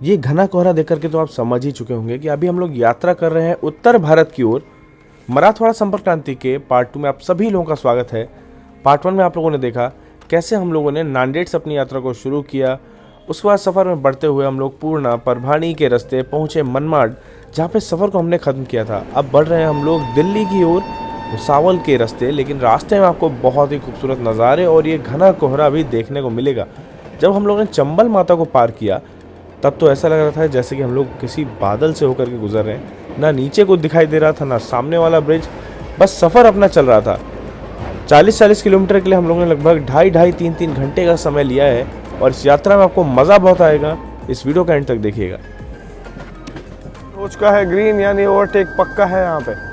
ये घना कोहरा देख करके तो आप समझ ही चुके होंगे कि अभी हम लोग यात्रा कर रहे हैं उत्तर भारत की ओर। मराठवाड़ा संपर्क क्रांति के पार्ट 2 में आप सभी लोगों का स्वागत है। पार्ट 1 में आप लोगों ने देखा कैसे हम लोगों ने नांदेड़ से अपनी यात्रा को शुरू किया। उसके बाद सफ़र में बढ़ते हुए हम लोग पूर्णा परभानी के रास्ते पहुँचे मनमाड, जहाँ पे सफ़र को हमने ख़त्म किया था। अब बढ़ रहे हैं हम लोग दिल्ली की ओर भुसावल के रास्ते, लेकिन रास्ते में आपको बहुत ही खूबसूरत नज़ारे और ये घना कोहरा भी देखने को मिलेगा। जब हम लोगों ने चंबल माता को पार किया तब तो ऐसा लग रहा था जैसे कि हम लोग किसी बादल से होकर के गुजर रहे हैं। ना नीचे को दिखाई दे रहा था ना सामने वाला ब्रिज, बस सफ़र अपना चल रहा था। 40-40 किलोमीटर के लिए हम लोगों ने लगभग 2.5-3 घंटे का समय लिया है और इस यात्रा में आपको मज़ा बहुत आएगा। इस वीडियो का एंड तक देखिएगा। हो चुका है ग्रीन, यानी ओवरटेक पक्का है यहाँ पे।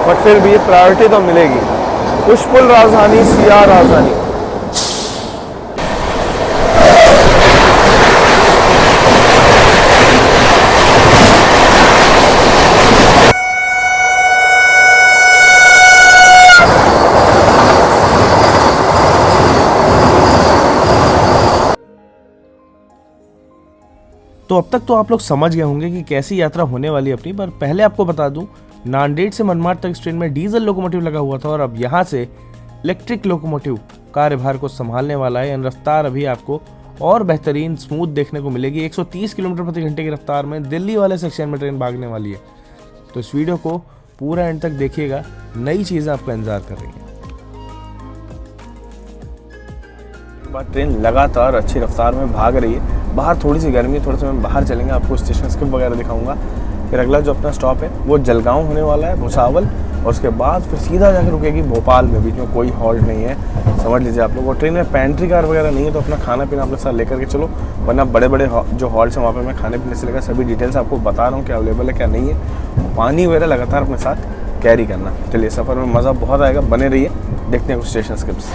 बट फिर भी प्रायोरिटी तो मिलेगी। पुष्पुल राजधानी, सियार राजधानी। तो अब तक तो आप लोग समझ गए होंगे कि कैसी यात्रा होने वाली है अपनी, पर पहले आपको बता दूं नांदेड़ से मनमाड तक इस ट्रेन में डीजल लोकोमोटिव लगा हुआ था और अब यहाँ से इलेक्ट्रिक लोकोमोटिव कार्यभार को संभालने वाला है। रफ्तार अभी आपको और बेहतरीन स्मूथ देखने को मिलेगी। 130 किलोमीटर प्रति घंटे की रफ्तार में दिल्ली वाले सेक्शन में ट्रेन भागने वाली है। तो इस वीडियो को पूरा एंड तक देखिएगा, नई चीज़ें आपका इंतजार कर रही हैं। ट्रेन लगातार अच्छी रफ्तार में भाग रही है। बाहर थोड़ी सी गर्मी, थोड़े समय बाहर चलेंगे, आपको स्टेशन स्किप वगैरह दिखाऊंगा। फिर अगला जो अपना स्टॉप है वो जलगांव होने वाला है, भुसावल, और उसके बाद फिर सीधा जाकर रुकेगी भोपाल में। बीच में कोई हॉल्ट नहीं है, समझ लीजिए आप लोग। और ट्रेन में पैंट्री कार वगैरह नहीं है, तो अपना खाना पीना अपने साथ लेकर के चलो, वरना बड़े बड़े जो हॉल्ट्स हैं वहाँ पर मैं खाने पीने से लेकर सभी डिटेल्स आपको बता रहा हूँ क्या अवेलेबल है क्या नहीं है। पानी वगैरह लगातार अपने साथ कैरी करना। चलिए, सफ़र में मज़ा बहुत आएगा, बने रहिए, देखते हैं कुछ स्टेशन स्किप्स।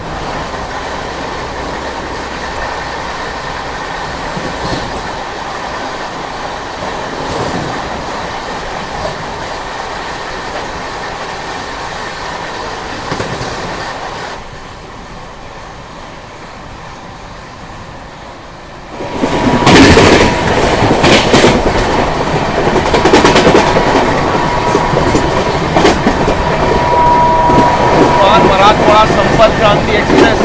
मराठवाड़ा संपर्क क्रांति एक्सप्रेस।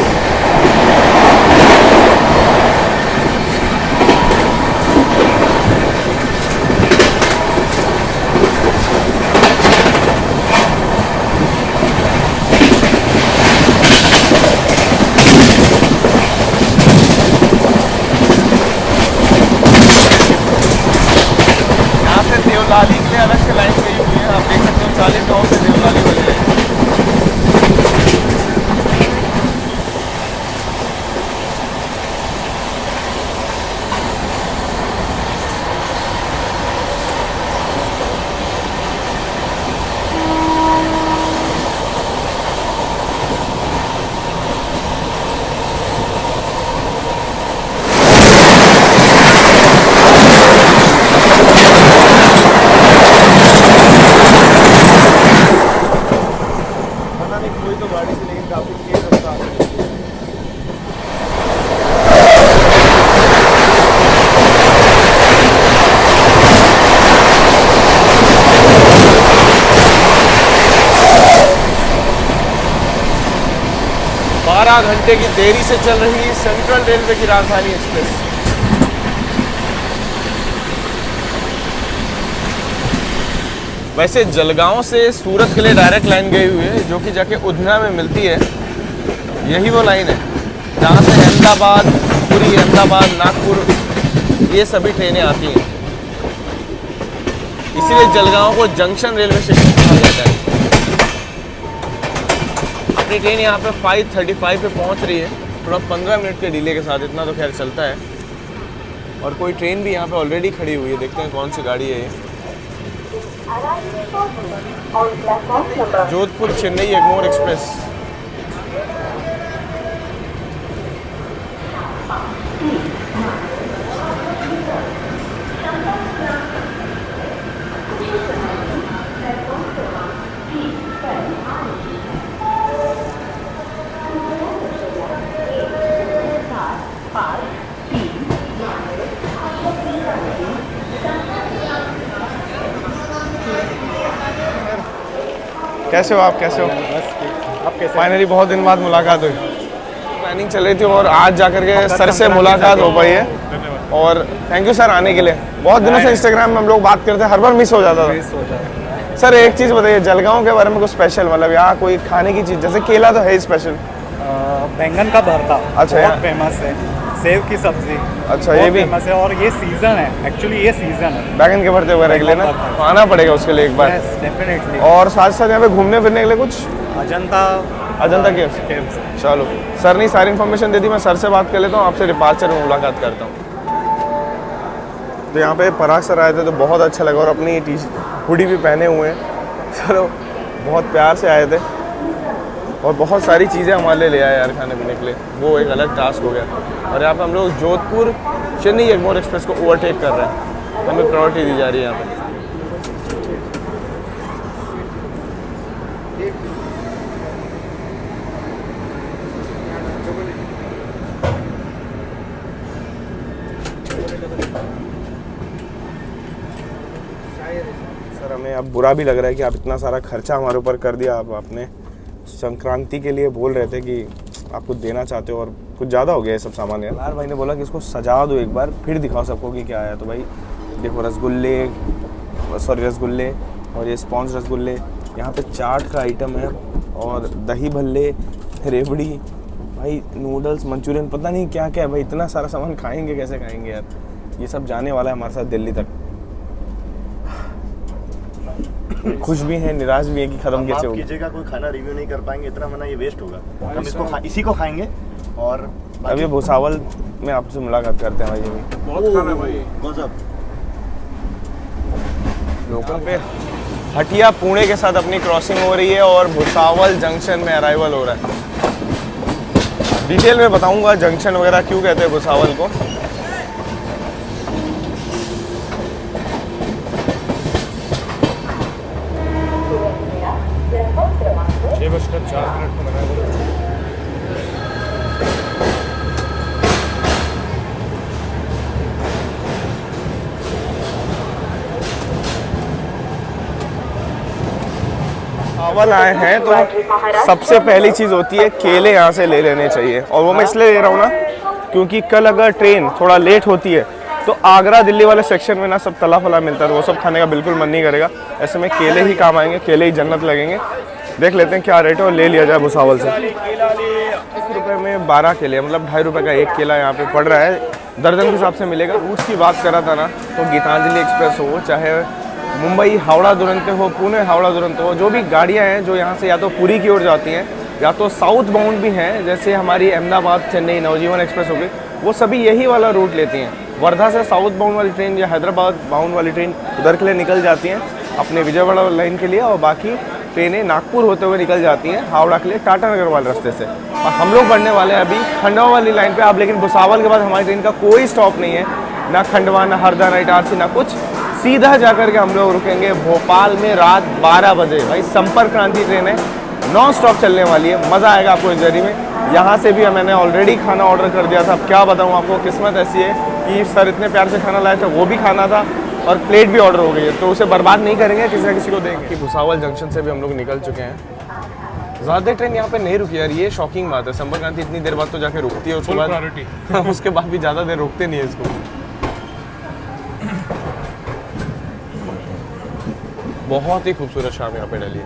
यहाँ से देवलाली के लिए अलग से लाइन गई हुई है, आप देख सकते हो। 40 गाँव से देवलाली वाली है। गाड़ी से, लेकिन काफी तेज रफ्तार है। बारह घंटे की देरी से चल रही सेंट्रल रेलवे की राजधानी एक्सप्रेस। वैसे जलगांव से सूरत के लिए डायरेक्ट लाइन गई हुई है, जो कि जाके उधना में मिलती है। यही वो लाइन है जहाँ से अहमदाबाद, पुरी, अहमदाबाद, नागपुर, ये सभी ट्रेनें आती हैं। इसीलिए जलगांव को जंक्शन रेलवे स्टेशन कहा जाता है। अपनी ट्रेन यहाँ पे 5:35 पे पहुँच रही है, थोड़ा 15 मिनट के डिले के साथ। इतना तो खैर चलता है। और कोई ट्रेन भी यहाँ पे ऑलरेडी खड़ी हुई है, देखते हैं कौन सी गाड़ी है ये। जोधपुर चेन्नई एग्मोर एक्सप्रेस। कैसे हो आप, कैसे हो? आप कैसे? फाइनली बहुत दिन बाद मुलाकात हुई। प्लानिंग चल रही थी और आज जाकर के सर से मुलाकात हो पाई है। और थैंक यू सर आने के लिए। बहुत दिनों से इंस्टाग्राम में हम लोग बात करते हैं, हर बार मिस हो जाता था। सर एक चीज़ बताइए, जलगांव के बारे में कुछ स्पेशल, मतलब यहाँ कोई खाने की चीज़, जैसे केला तो है ही स्पेशल। बैंगन का भरता अच्छा, बहुत यार। फेमस है। सेव की सब्जी अच्छा, ये भी फेमस है और ये सीजन है, एक्चुअली ये सीजन है। बैगन के भरते वगैरह के लिए ना तो आना पड़ेगा उसके लिए एक बार। Yes definitely. और साथ साथ यहाँ पे घूमने फिरने के लिए कुछ अजंता अजंता केव्स। चलो सर ने सारी इन्फॉर्मेशन दे दी, मैं सर से बात कर लेता हूँ, आपसे डिपार्चर में मुलाकात करता हूँ। तो यहाँ पे पराग सर आए थे तो बहुत अच्छा लगा और अपनी हुडी भी पहने हुए हैं। चलो बहुत प्यार से आए थे और बहुत सारी चीज़ें हमारे लिए ले आए यार खाने पीने के लिए, वो एक अलग टास्क हो गया। और यहाँ पे हम लोग जोधपुर चेन्नई एग्मोर एक्सप्रेस को ओवरटेक कर रहे हैं, हमें प्रायोरिटी दी जा रही है यहाँ पे। सर हमें अब बुरा भी लग रहा है कि आप इतना सारा खर्चा हमारे ऊपर कर दिया। आप आपने संक्रांति के लिए बोल रहे थे कि आप कुछ देना चाहते हो और कुछ ज़्यादा हो गया ये सब सामान। यार भाई ने बोला कि इसको सजा दो एक बार, फिर दिखाओ सबको कि क्या है। तो भाई देखो रसगुल्ले और ये स्पॉन्ज रसगुल्ले, यहाँ पे चाट का आइटम है और दही भल्ले, रेवड़ी, भाई नूडल्स, मंचूरियन, पता नहीं क्या क्या है भाई। इतना सारा सामान खाएंगे कैसे खाएंगे यार। ये सब जाने वाला है हमारे साथ दिल्ली तक। खुश भी हैं, निराश भी हैं कि खत्म कैसे होगा। कीजिएगा, कोई खाना रिव्यू नहीं कर पाएंगे, इतना मना ये वेस्ट होगा। हम इसको इसी को खाएंगे। और अब ये भुसावल में आपसे मुलाकात करते हैं भाई। ये भी बहुत खाना है भाई, गजब। लोकल पे हटिया पुणे के साथ अपनी क्रॉसिंग हो रही है और भुसावल जंक्शन में अराइवल हो रहा है। डिटेल में बताऊंगा जंक्शन वगैरह क्यों कहते हैं भुसावल को। भुसावल आए हैं तो सबसे पहली चीज़ होती है केले यहाँ से ले लेने चाहिए। और वो मैं इसलिए ले रहा हूँ ना क्योंकि कल अगर ट्रेन थोड़ा लेट होती है तो आगरा दिल्ली वाले सेक्शन में ना सब तला फला मिलता है, तो वो सब खाने का बिल्कुल मन नहीं करेगा। ऐसे में केले ही काम आएंगे, केले ही जन्नत लगेंगे। देख लेते हैं क्या रेट है और ले लिया जाए भुसावल से। 1 रुपये में 12 केले, मतलब 2.5 रुपये का एक केला यहाँ पे पड़ रहा है। दर्जन के हिसाब से मिलेगा। रूट्स की बात करा था ना तो गीतांजलि एक्सप्रेस हो, चाहे मुंबई हावड़ा दुरंतो हो, पुणे हावड़ा दुरंतो हो, जो भी गाड़ियाँ हैं जो यहाँ से या तो पुरी की ओर जाती हैं या तो साउथ बाउंड भी हैं, जैसे हमारी अहमदाबाद चेन्नई नवजीवन एक्सप्रेस हो गई, वो सभी यही वाला रूट लेती हैं। वर्धा से साउथ बाउंड वाली ट्रेन या हैदराबाद बाउंड वाली ट्रेन उधर के लिए निकल जाती हैं अपने विजयवाड़ा लाइन के लिए, और बाकी ट्रेनें नागपुर होते हुए निकल जाती हैं हावड़ा के लिए टाटा नगर वाले रास्ते से। और हम लोग बढ़ने वाले हैं अभी खंडवा वाली लाइन पे। आप लेकिन भुसावल के बाद हमारी ट्रेन का कोई स्टॉप नहीं है, ना खंडवा, ना हरदा, ना इटारसी, ना कुछ। सीधा जाकर के हम लोग रुकेंगे भोपाल में रात 12 बजे। भाई संपर्क क्रांति ट्रेन है, नॉन स्टॉप चलने वाली है। मज़ा आएगा आपको इस जर्नी में। यहाँ से भी मैंने ऑलरेडी खाना ऑर्डर कर दिया था। अब क्या बताऊँ आपको, किस्मत ऐसी है कि सर इतने प्यार से खाना लाए थे, वो भी खाना था और प्लेट भी ऑर्डर हो गई है, तो उसे बर्बाद नहीं करेंगे, किसी ना किसी को देंगे। कि भुसावल जंक्शन से भी हम लोग निकल चुके हैं। ज़्यादा देर ट्रेन यहाँ पे नहीं रुकी यार, ये शॉकिंग बात है। संपर्क क्रांति इतनी देर बाद तो जाके रुकती है, उसके बाद उसके बाद भी ज़्यादा देर रुकते नहीं है इसको। बहुत ही खूबसूरत शाम यहाँ पे डली है।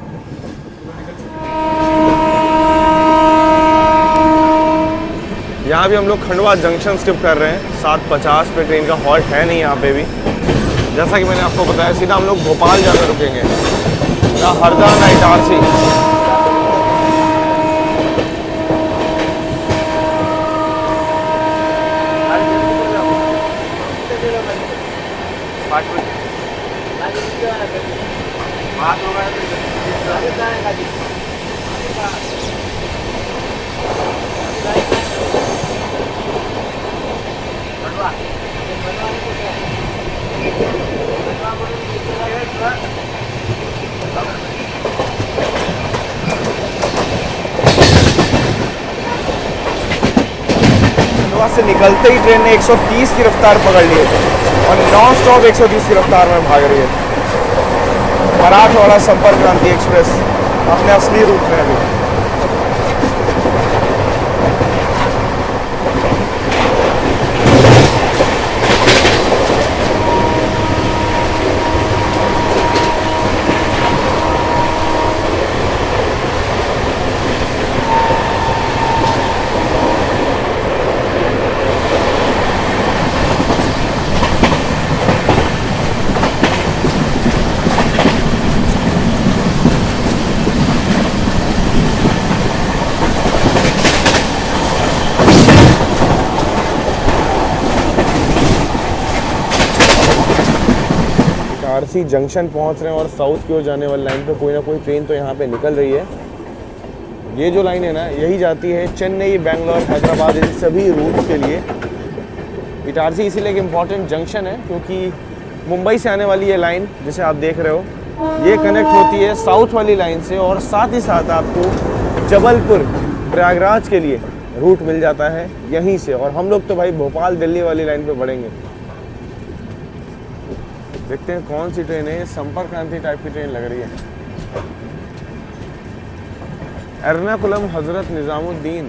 यहाँ भी हम लोग खंडवा जंक्शन स्किप कर रहे हैं। 7:50 पे ट्रेन का हॉल्ट है नहीं यहाँ पे भी। जैसा कि मैंने आपको बताया, सीधा हम लोग भोपाल जाकर रुकेंगे, ना हरदा ना इटारसी। से निकलते ही ट्रेन ने 130 की रफ्तार पकड़ ली है और नॉन स्टॉप 130 की रफ्तार में भाग रही है। मराठवाड़ा संपर्क क्रांति एक्सप्रेस अपने असली रूप में अभी। इटारसी जंक्शन पहुंच रहे हैं और साउथ की ओर जाने वाली लाइन पे कोई ना कोई ट्रेन तो यहाँ पे निकल रही है। ये जो लाइन है ना, यही जाती है चेन्नई, बेंगलोर, हैदराबाद, इन सभी रूट्स के लिए। इटारसी इसीलिए एक इम्पॉर्टेंट जंक्शन है क्योंकि मुंबई से आने वाली ये लाइन जिसे आप देख रहे हो, ये कनेक्ट होती है साउथ वाली लाइन से, और साथ ही साथ आपको जबलपुर, प्रयागराज के लिए रूट मिल जाता है यहीं से। और हम लोग तो भाई भोपाल दिल्ली वाली लाइन पे बढ़ेंगे। देखते हैं कौन सी ट्रेन है। संपर्क क्रांति टाइप की ट्रेन लग रही है। एर्नाकुलम हजरत निज़ामुद्दीन।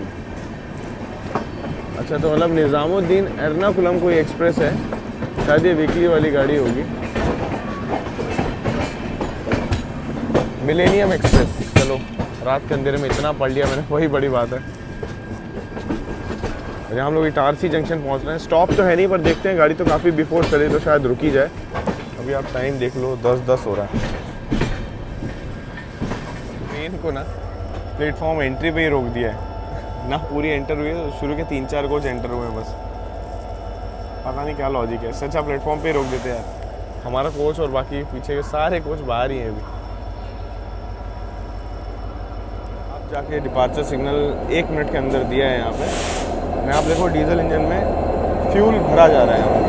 अच्छा, तो मतलब निज़ामुद्दीन एर्नाकुलम कोई एक्सप्रेस है, शायद ये वीकली वाली गाड़ी होगी। Millennium express. चलो, रात के अंधेरे में इतना पढ़ लिया मैंने, वही बड़ी बात है। और यहाँ हम लोग इटारसी जंक्शन पहुँच रहे हैं। स्टॉप तो है नहीं, पर देखते हैं, गाड़ी तो काफ़ी बिफोर चली तो शायद रुकी जाए। अभी आप टाइम देख लो, 10:10 हो रहा है। ट्रेन को ना प्लेटफॉर्म एंट्री पे ही रोक दिया है ना, पूरी एंटर हुई है। शुरू के 3-4 कोच एंटर हुए हैं बस। पता नहीं क्या लॉजिक है। सच्चा प्लेटफॉर्म पे ही रोक देते हैं। हमारा कोच और बाकी पीछे के सारे कोच बाहर ही हैं अभी। आप जाके डिपार्चर सिग्नल 1 मिनट के अंदर दिया है यहाँ पे। मैं आप देखो, डीजल इंजन में फ्यूल भरा जा रहा है यहाँ पे।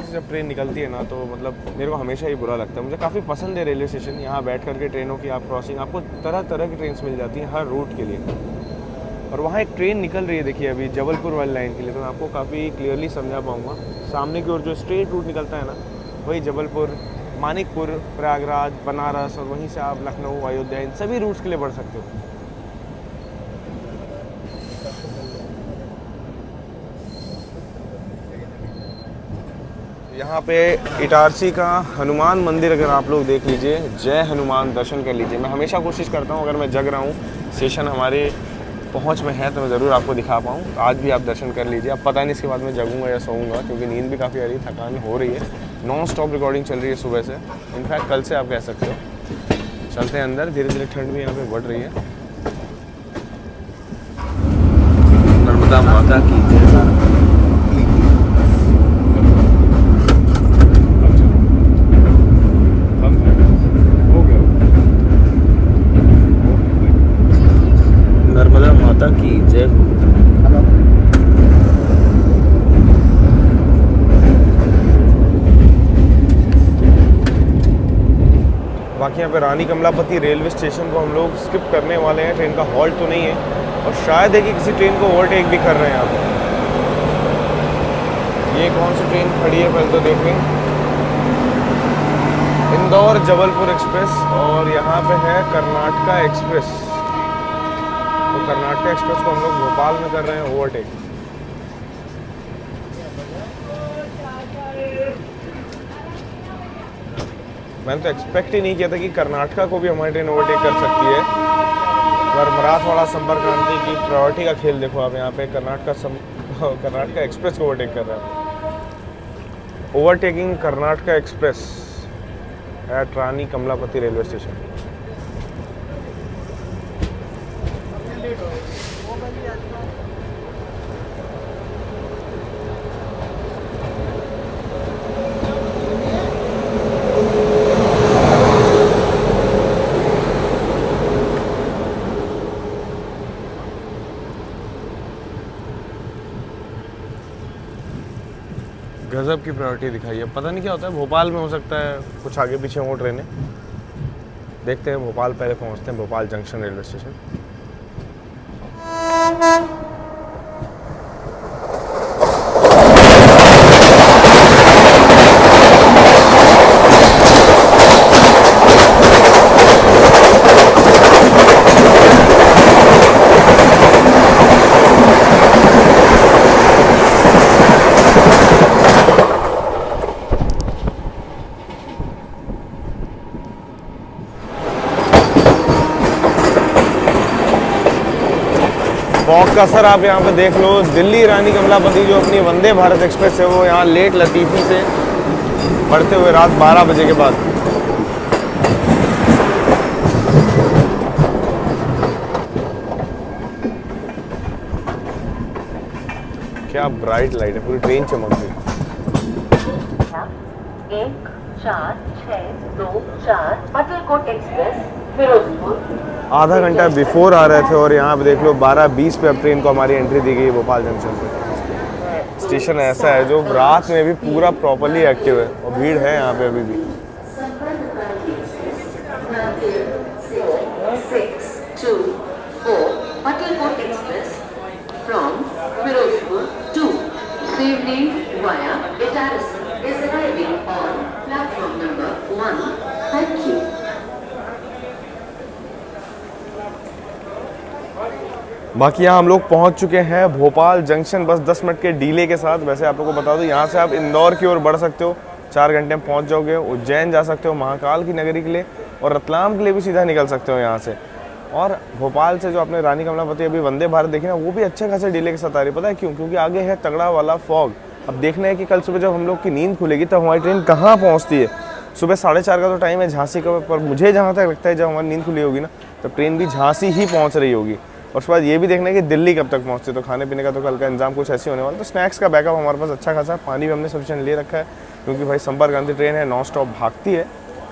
जब ट्रेन निकलती है ना, तो मतलब मेरे को हमेशा ही बुरा लगता है। मुझे काफ़ी पसंद है रेलवे स्टेशन। यहाँ बैठ करके ट्रेनों की आप क्रॉसिंग, आपको तरह तरह की ट्रेन्स मिल जाती हैं हर रूट के लिए। और वहाँ एक ट्रेन निकल रही है, देखिए अभी जबलपुर वाली लाइन के लिए। तो मैं आपको काफ़ी क्लियरली समझा पाऊँगा। सामने की ओर जो स्ट्रेट रूट निकलता है ना, वही जबलपुर, मानिकपुर, प्रयागराज, बनारस, और वहीं से आप लखनऊ, अयोध्या, इन सभी रूट्स के लिए बढ़ सकते हो। यहाँ पे इटारसी का हनुमान मंदिर अगर आप लोग देख लीजिए, जय हनुमान, दर्शन कर लीजिए। मैं हमेशा कोशिश करता हूँ, अगर मैं जग रहा हूँ, स्टेशन हमारे पहुँच में है, तो मैं ज़रूर आपको दिखा पाऊँ। आज भी आप दर्शन कर लीजिए। अब पता नहीं इसके बाद मैं जगूँगा या सोऊंगा, क्योंकि नींद भी काफ़ी आ रही है, थकान हो रही है। नॉन स्टॉप रिकॉर्डिंग चल रही है सुबह से, इनफैक्ट कल से आप कह सकते हो। चलते हैं अंदर, धीरे धीरे ठंड भी यहाँ पे बढ़ रही है। नर्मदा माता की जय। नर्मदा माता की जय हो। बाकी यहाँ पे रानी कमलापति रेलवे स्टेशन को हम लोग स्किप करने वाले हैं। ट्रेन का हॉल्ट तो नहीं है, और शायद है कि किसी ट्रेन को ओवरटेक भी कर रहे हैं यहाँ पे। ये कौन सी ट्रेन खड़ी है पहले तो देख लें। इंदौर जबलपुर एक्सप्रेस, और यहाँ पे है कर्नाटका एक्सप्रेस। तो कर्नाटका एक्सप्रेस को हम लोग भोपाल में कर रहे हैं ओवरटेक। मैंने तो एक्सपेक्ट ही नहीं किया था कि कर्नाटका को भी हमारी ट्रेन ओवरटेक कर सकती है। पर मराठवाड़ा संपर्क क्रांति की प्रायोरिटी का खेल देखो आप। यहाँ पे कर्नाटका एक्सप्रेस को ओवरटेक कर रहे हैं। ओवरटेकिंग कर्नाटका एक्सप्रेस एट रानी कमलापति रेलवे स्टेशन। गजब की प्रायोरिटी दिखाई है। पता नहीं क्या होता है, भोपाल में हो सकता है कुछ आगे पीछे हो ट्रेनें। देखते हैं, भोपाल पहले पहुंचते हैं, Bhopal junction railway station. Fog का असर आप यहाँ पे देख लो। दिल्ली रानी कमलापति जो अपनी वंदे भारत एक्सप्रेस है वो यहाँ लेट लतीफ़ी से बढ़ते हुए रात 12 बजे के बाद। क्या ब्राइट लाइट है, पूरी ट्रेन चमक गई। 1-4-6-2-4 पटेलकोट एक्सप्रेस फिरोजपुर। आधा घंटा बिफोर आ रहे थे और यहाँ पे देख लो 12:20 पे अब ट्रेन को हमारी एंट्री दी गई भोपाल जंक्शन पे। स्टेशन ऐसा है जो रात में भी पूरा प्रॉपर्ली एक्टिव है और भीड़ है यहाँ पे अभी भी। Patalkot express from Firozpur to Evening via Itaris is arriving on platform number 1. Thank you. बाकी यहाँ हम लोग पहुँच चुके हैं भोपाल जंक्शन, बस 10 मिनट के डीले के साथ। वैसे आप लोगों को बता दूँ यहाँ से आप इंदौर की ओर बढ़ सकते हो, 4 घंटे में पहुँच जाओगे। उज्जैन जा सकते हो महाकाल की नगरी के लिए, और रतलाम के लिए भी सीधा निकल सकते हो यहाँ से। और भोपाल से जो आपने रानी कमलापति अभी वंदे भारत देखी ना, वो भी अच्छे खासे डिले के साथ आ रही है। पता है क्यों? क्योंकि आगे है तगड़ा वाला फॉग। अब देखना है कि कल सुबह जब हम लोग की नींद खुलेगी तब हमारी ट्रेन कहाँ पहुँचती है। सुबह 4:30 का तो टाइम है झांसी का, पर मुझे जहाँ तक लगता है जब हमारी नींद खुली होगी ना तब ट्रेन भी झांसी ही पहुँच रही होगी। और उसके बाद ये भी देखना है कि दिल्ली कब तक पहुँचती है। तो खाने पीने का तो कल का इंतजाम कुछ ऐसे होने वाला। तो स्नैक्स का बैकअप हमारे पास अच्छा खासा, पानी भी हमने सफिशिएंट ले रखा है, क्योंकि भाई संपर्क क्रांति ट्रेन है, नॉन स्टॉप भागती है।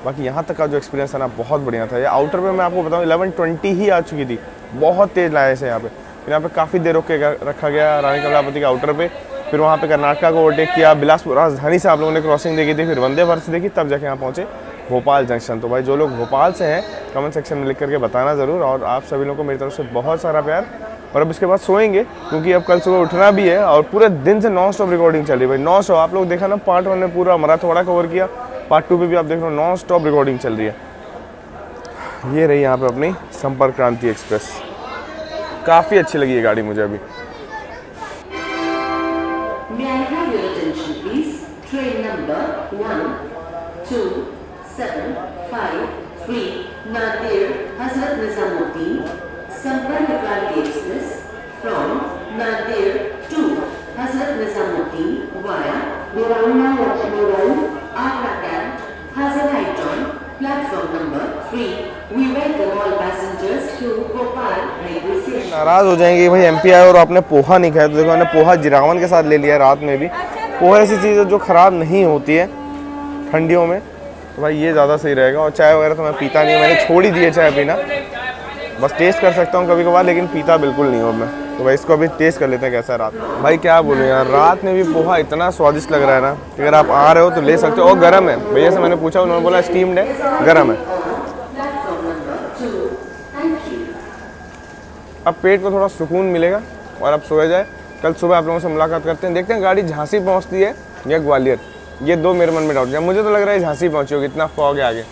बाकी यहाँ तक का जो एक्सपीरियंस है ना बहुत बढ़िया था। ये आउटर पे मैं आपको बताऊँ 11:20 ही आ चुकी थी, बहुत तेज़ लाए से यहाँ पे। फिर यहाँ पे काफ़ी देर रोक के रखा गया रानी कमलापति के आउटर पे। फिर वहाँ पे कर्नाटका को ओवरटेक किया, बिलासपुर राजधानी से आप लोगों ने क्रॉसिंग देखी थी, फिर वंदे भारत से देखी, तब जाके यहाँ पहुँचे भोपाल जंक्शन। तो भाई जो लोग भोपाल से हैं कमेंट सेक्शन में लिख करके बताना ज़रूर। और आप सभी लोगों को मेरी तरफ से बहुत सारा प्यार। और अब इसके बाद सोएंगे, क्योंकि अब कल सुबह उठना भी है और पूरे दिन से नॉन स्टॉप रिकॉर्डिंग चल रही है भाई। नॉन स्टॉप आप लोग देखा ना, पार्ट 1 में पूरा मराठवाड़ा कवर किया, पार्ट 2 पे भी आप देख रहे हो नॉन स्टॉप रिकॉर्डिंग चल रही है। ये रही यहाँ पे अपनी संपर्क क्रांति एक्सप्रेस, काफ़ी अच्छी लगी ये गाड़ी मुझे अभी। May I have your attention please? Train number 12753 Nadir Hazrat Nizamuddin Sampark Cranti Express from Nadir to Hazrat Nizamuddin via Nirana Lakshmi Road, Agra Camp, Hazrat Haiton, platform number 3. We welcome all passengers to Bhopal railway station. नाराज़ हो जाएंगे भाई MP आए और आपने पोहा नहीं खाया। तो देखो मैंने पोहा जिरावन के साथ ले लिया रात में भी। पोहा ऐसी चीज़ है जो ख़राब नहीं होती है ठंडियों में, तो भाई ये ज़्यादा सही रहेगा। और चाय वगैरह तो मैं पीता नहीं हूँ, मैंने छोड़ ही दिया चाय पीना, बस टेस्ट कर सकता हूँ कभी कभार, लेकिन पीता बिल्कुल नहीं हूँ मैं। तो भाई इसको अभी टेस्ट कर लेते हैं कैसा है रात में। भाई क्या बोलूँ यार, रात में भी पोहा इतना स्वादिष्ट लग रहा है ना कि अगर आप आ रहे हो तो ले सकते हो। और गर्म है, भैया से मैंने पूछा, उन्होंने बोला स्टीम्ड है, गर्म है। अब पेट को थोड़ा सुकून मिलेगा और अब सोया जाए। कल सुबह आप लोगों से मुलाकात करते हैं, देखते हैं गाड़ी झांसी पहुंचती है या ग्वालियर। ये दो मेरे मन में डाउट है, मुझे तो लग रहा है झांसी पहुंची होगी, इतना फॉग है आगे।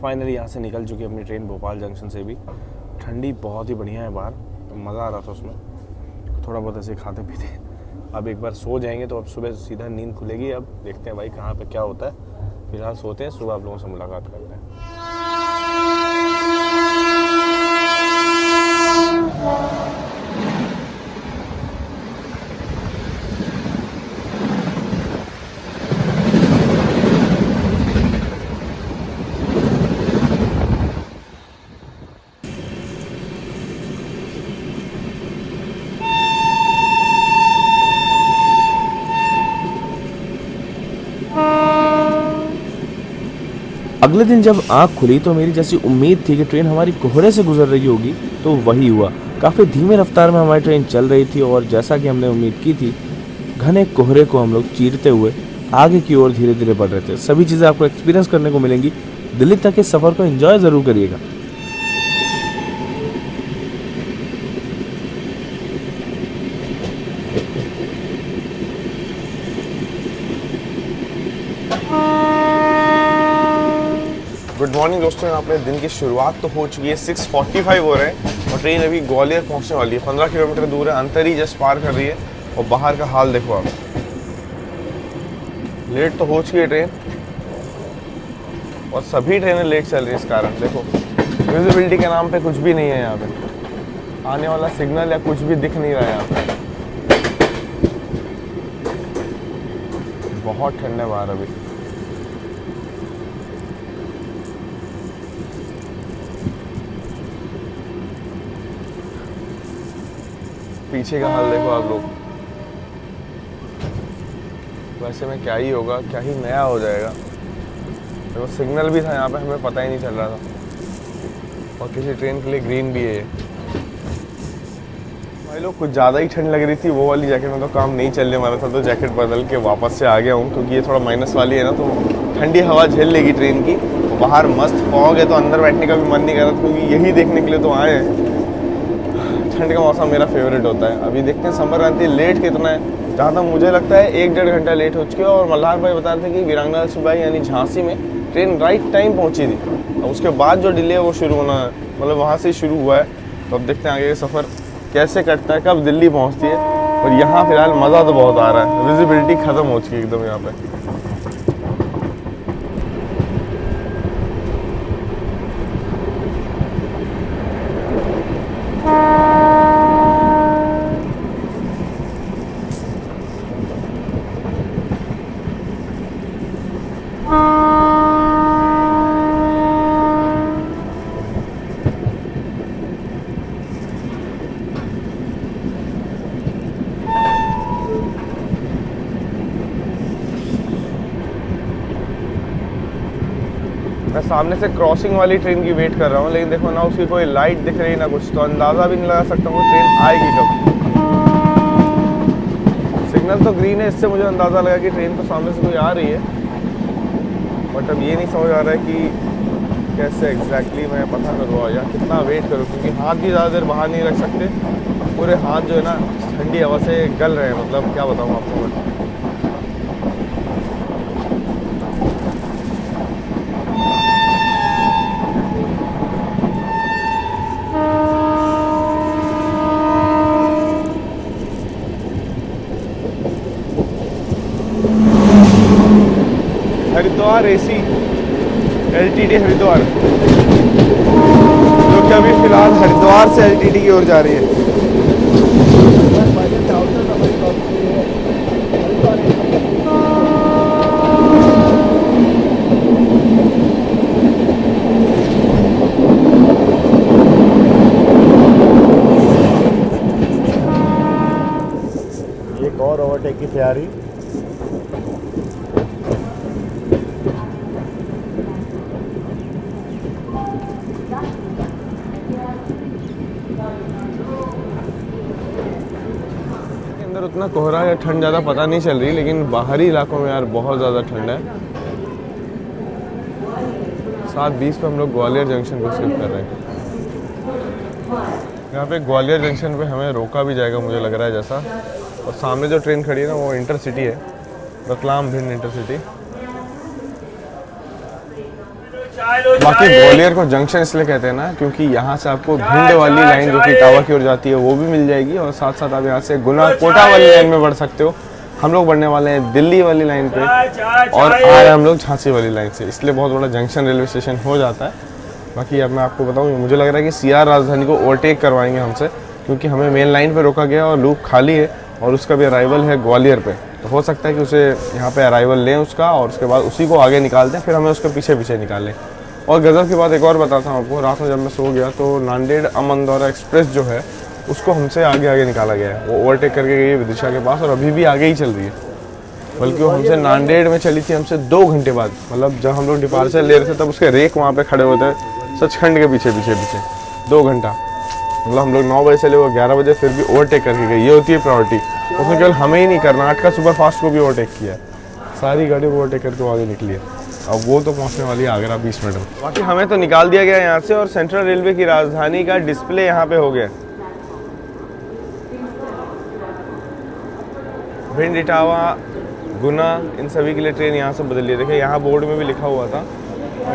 फाइनली यहाँ से निकल चुकी है अपनी ट्रेन भोपाल जंक्शन से भी। ठंडी बहुत ही बढ़िया है बाहर, तो मज़ा आ रहा था उसमें, थोड़ा बहुत ऐसे खाते पीते। अब एक बार सो जाएंगे तो अब सुबह सीधा नींद खुलेगी। अब देखते हैं भाई कहाँ पे क्या होता है। फिलहाल सोते हैं, सुबह आप लोगों से मुलाकात करते हैं। अगले दिन जब आँख खुली तो मेरी जैसी उम्मीद थी कि ट्रेन हमारी कोहरे से गुजर रही होगी, तो वही हुआ। काफ़ी धीमे रफ्तार में हमारी ट्रेन चल रही थी और जैसा कि हमने उम्मीद की थी, घने कोहरे को हम लोग चीरते हुए आगे की ओर धीरे धीरे बढ़ रहे थे। सभी चीज़ें आपको एक्सपीरियंस करने को मिलेंगी। दिल्ली तक इस सफ़र को एंजॉय ज़रूर करिएगा। गुड मॉर्निंग दोस्तों, यहाँ पे दिन की शुरुआत तो हो चुकी है। 6:45 हो रहे हैं और ट्रेन अभी ग्वालियर पहुँचने वाली है। 15 किलोमीटर दूर है, अंतर ही जस्ट पार कर रही है। और बाहर का हाल देखो आप, लेट तो हो चुकी है ट्रेन और सभी ट्रेनें लेट चल रही है। इस कारण देखो विजिबिलिटी के नाम पे कुछ भी नहीं है यहाँ पे, आने वाला सिग्नल या कुछ भी दिख नहीं रहा है यहाँ पे। बहुत ठंड है बाहर अभी। पीछे का हाल देखो आप लोग। वैसे में क्या ही होगा, क्या ही नया हो जाएगा। देखो सिग्नल भी था यहाँ पे, हमें पता ही नहीं चल रहा था। और किसी ट्रेन के लिए ग्रीन भी है। भाई लोग कुछ ज़्यादा ही ठंड लग रही थी, वो वाली जैकेट में तो काम नहीं चलने वाला था, तो जैकेट बदल के वापस से आ गया हूँ, क्योंकि ये थोड़ा माइनस वाली है ना, तो ठंडी हवा झेल लेगी ट्रेन की। बाहर मस्त फॉग है, तो अंदर बैठने का भी मन नहीं कर रहा, क्योंकि यही देखने के लिए तो आए हैं। ठंड का मौसम मेरा फेवरेट होता है। अभी देखते हैं संपर्क क्रांति लेट कितना है। जहाँ तक मुझे लगता है 1-1.5 घंटा लेट हो चुकी है। और मल्हार भाई बता रहे थे कि वीरांगना लक्ष्मीबाई यानी झांसी में ट्रेन राइट टाइम पहुँची थी। अब उसके बाद जो डिले है वो शुरू होना है, मतलब वहाँ से ही शुरू हुआ है। तो अब देखते हैं आगे का सफ़र कैसे कटता है, कब दिल्ली पहुँचती है। और यहाँ फ़िलहाल मज़ा तो बहुत आ रहा है, विजिबिलिटी ख़त्म हो चुकी है एकदम यहाँ पर। मैं सामने से क्रॉसिंग वाली ट्रेन की वेट कर रहा हूँ, लेकिन देखो ना उसकी कोई लाइट दिख रही ना कुछ, तो अंदाज़ा भी नहीं लगा सकता हूँ ट्रेन आएगी कब। सिग्नल तो ग्रीन है, इससे मुझे अंदाज़ा लगा कि ट्रेन तो सामने से कोई आ रही है। बट अब ये नहीं समझ आ रहा है कि कैसे एग्जैक्टली मैं पता करूँ या कितना वेट करूँ, क्योंकि हाथ भी ज़्यादा देर बाहर नहीं रख सकते। पूरे हाथ जो है ना ठंडी हवा से गल रहे हैं, मतलब क्या बताऊँ आपको मैं। हरिद्वार एसी LTT हरिद्वार, जो कि अभी फिलहाल हरिद्वार से LTT की ओर जा रही है। एक और ओवरटेक की तैयारी। अंदर उतना कोहरा या ठंड ज़्यादा पता नहीं चल रही, लेकिन बाहरी इलाकों में यार बहुत ज़्यादा ठंड है। 7:20 पे हम लोग ग्वालियर जंक्शन को स्किप कर रहे हैं। यहाँ पे ग्वालियर जंक्शन पे हमें रोका भी जाएगा मुझे लग रहा है जैसा। और सामने जो ट्रेन खड़ी है ना वो इंटरसिटी है, रतलाम भिंड इंटरसिटी। बाकी ग्वालियर को जंक्शन इसलिए कहते हैं ना, क्योंकि यहाँ से आपको भिंड वाली लाइन जो कि इटावा की ओर जाती है वो भी मिल जाएगी, और साथ साथ आप यहाँ से गुना कोटा वाली लाइन में बढ़ सकते हो। हम लोग बढ़ने वाले हैं दिल्ली वाली लाइन पे, और आ रहे हम लोग झांसी वाली लाइन से, इसलिए बहुत बड़ा जंक्शन रेलवे स्टेशन हो जाता है। बाकी अब मैं आपको बताऊँ, मुझे लग रहा है कि CR राजधानी को ओवरटेक करवाएंगे हमसे, क्योंकि हमें मेन लाइन पर रोका गया और लूप खाली है, और उसका भी अराइवल है ग्वालियर पे। तो हो सकता है कि उसे यहाँ पे अराइवल लें उसका, और उसके बाद उसी को आगे निकालते हैं, फिर हमें उसके पीछे पीछे निकालें। और गज़ब की बात एक और बताता हूँ आपको, रात में जब मैं सो गया तो नांदेड़ अमनदौरा एक्सप्रेस जो है उसको हमसे आगे आगे निकाला गया है। वो ओवरटेक करके गई है विदिशा के पास, और अभी भी आगे ही चल रही है। बल्कि वो हमसे नांदेड़ में चली थी हमसे 2 घंटे बाद, मतलब जब हम लोग डिपार्चर ले रहे थे तब उसके रेक वहाँ पे खड़े हुए थे सचखंड के पीछे 2 घंटा। मतलब हम लोग 9 बजे चले, वो 11 बजे फिर भी ओवरटेक करके गए। ये होती है प्रायोरिटी। उसने केवल हमें ही नहीं, कर्नाटक का सुपर फास्ट को भी ओवरटेक किया है। सारी गाड़ी को ओवरटेक करके आगे निकली है। अब वो तो पहुंचने वाली है आगरा 20 मिनट में। बाकी हमें तो निकाल दिया गया यहाँ से और सेंट्रल रेलवे की राजधानी का डिस्प्ले यहाँ पे हो गया। भिंड, इटावा, गुना, इन सभी के लिए ट्रेन यहाँ से बदल लिया। देखिए यहाँ बोर्ड में भी लिखा हुआ था